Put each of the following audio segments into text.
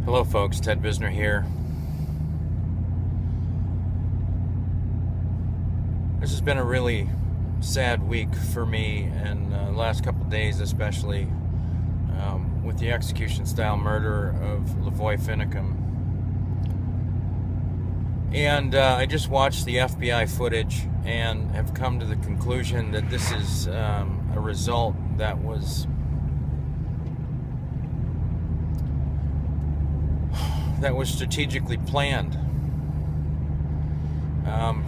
Hello folks, Ted Visner here. This has been a really sad week for me, and the last couple of days especially, with the execution-style murder of LaVoy Finicum. And I just watched the FBI footage and have come to the conclusion that this is a result that was strategically planned.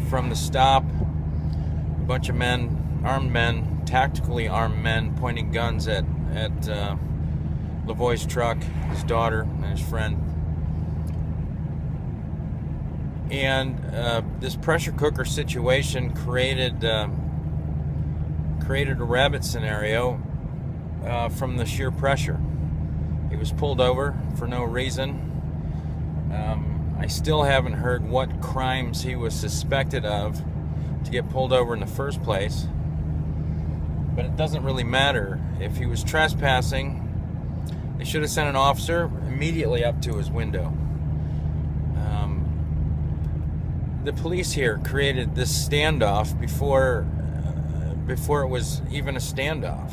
From the stop, a bunch of men, armed men, tactically armed men, pointing guns at LaVoy's truck, his daughter, and his friend. And this pressure cooker situation created a rabbit scenario from the sheer pressure. He was pulled over for no reason. I still haven't heard what crimes he was suspected of to get pulled over in the first place. But it doesn't really matter. If he was trespassing, they should have sent an officer immediately up to his window. The police here created this standoff before it was even a standoff.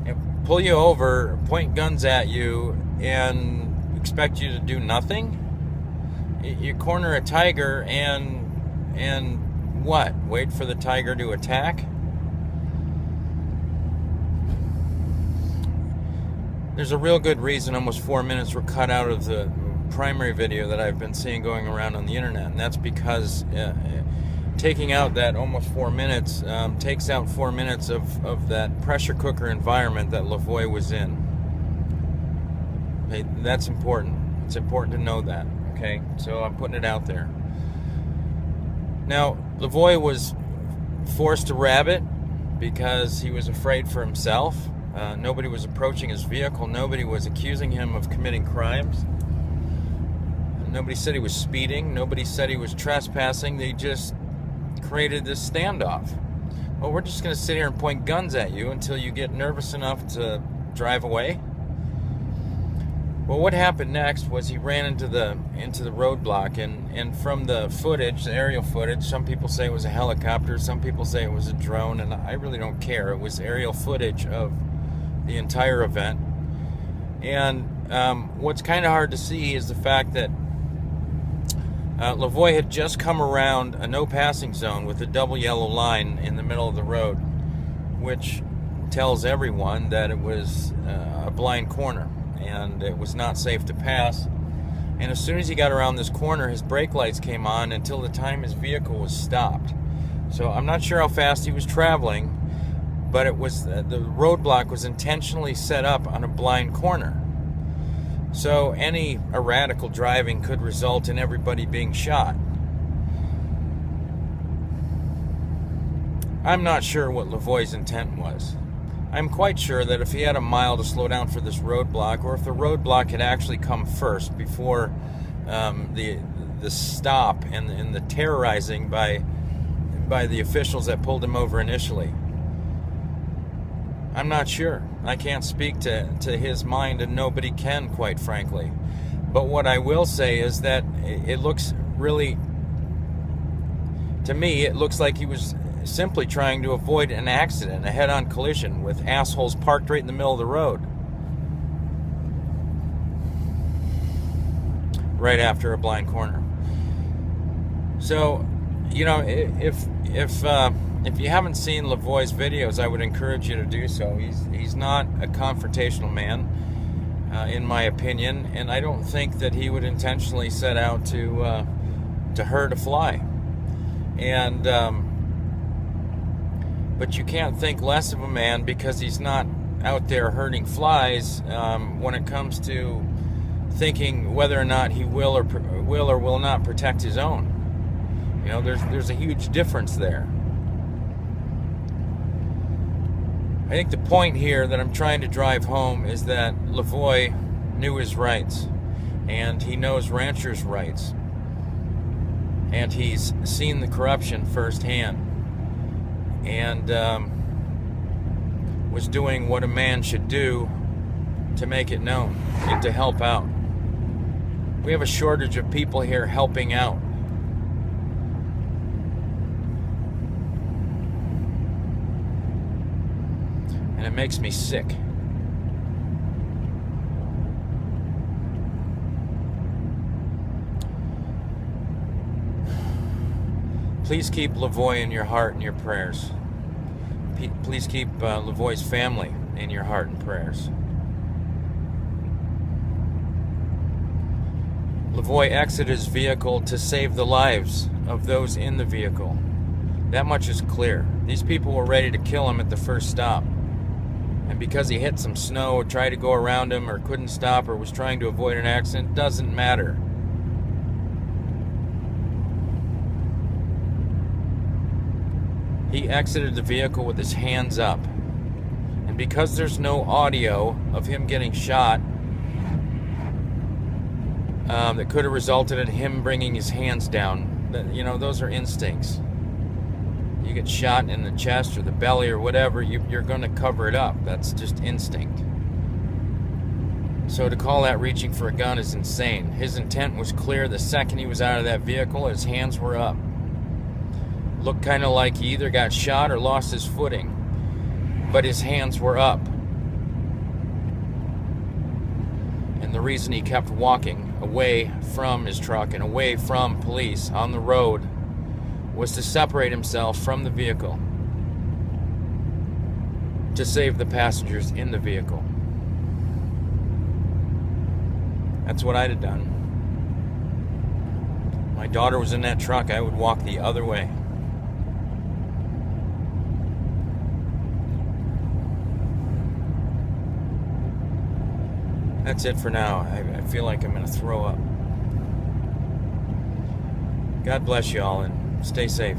They pull you over, point guns at you, and expect you to do nothing? You corner a tiger and what? Wait for the tiger to attack? There's a real good reason almost 4 minutes were cut out of the primary video that I've been seeing going around on the internet, and that's because taking out that almost 4 minutes takes out 4 minutes of that pressure cooker environment that LaVoy was in. Okay, that's important. It's important to know that. Okay, so I'm putting it out there. Now, LaVoy was forced to rabbit because he was afraid for himself. Nobody was approaching his vehicle. Nobody was accusing him of committing crimes. Nobody said he was speeding. Nobody said he was trespassing. They just created this standoff. Well, we're just going to sit here and point guns at you until you get nervous enough to drive away. Well, what happened next was he ran into the roadblock, and from the footage, the aerial footage, some people say it was a helicopter, some people say it was a drone, and I really don't care. It was aerial footage of the entire event. And what's kind of hard to see is the fact that LaVoy had just come around a no passing zone with a double yellow line in the middle of the road, which tells everyone that it was a blind corner and it was not safe to pass. And as soon as he got around this corner, his brake lights came on until the time his vehicle was stopped. So I'm not sure how fast he was traveling, but it was the roadblock was intentionally set up on a blind corner. So any erratical driving could result in everybody being shot. I'm not sure what LaVoy's intent was. I'm quite sure that if he had a mile to slow down for this roadblock, or if the roadblock had actually come first before the stop and the terrorizing by the officials that pulled him over initially, I'm not sure. I can't speak to his mind, and nobody can, quite frankly. But what I will say is that it looks really, to me, it looks like he was simply trying to avoid an accident, a head-on collision with assholes parked right in the middle of the road right after a blind corner. So, you know, if you haven't seen LaVoy's videos, I would encourage you to do so. He's not a confrontational man, in my opinion, and I don't think that he would intentionally set out to hurt a fly. And but you can't think less of a man because he's not out there hurting flies when it comes to thinking whether or not he will or will not protect his own. You know, there's a huge difference there. I think the point here that I'm trying to drive home is that LaVoy knew his rights, and he knows ranchers' rights, and he's seen the corruption firsthand, and was doing what a man should do to make it known and to help out. We have a shortage of people here helping out. And it makes me sick. Please keep LaVoy in your heart and your prayers. Please keep LaVoy's family in your heart and prayers. LaVoy exited his vehicle to save the lives of those in the vehicle. That much is clear. These people were ready to kill him at the first stop. And because he hit some snow, or tried to go around him, or couldn't stop, or was trying to avoid an accident, doesn't matter. He exited the vehicle with his hands up. And because there's no audio of him getting shot, that could have resulted in him bringing his hands down. Those are instincts. You get shot in the chest or the belly or whatever, you're going to cover it up. That's just instinct. So to call that reaching for a gun is insane. His intent was clear the second he was out of that vehicle. His hands were up. Looked kind of like he either got shot or lost his footing. But his hands were up. And the reason he kept walking away from his truck and away from police on the road was to separate himself from the vehicle, to save the passengers in the vehicle. That's what I'd have done. My daughter was in that truck, I would walk the other way. That's it for now. I feel like I'm going to throw up. God bless you all and stay safe.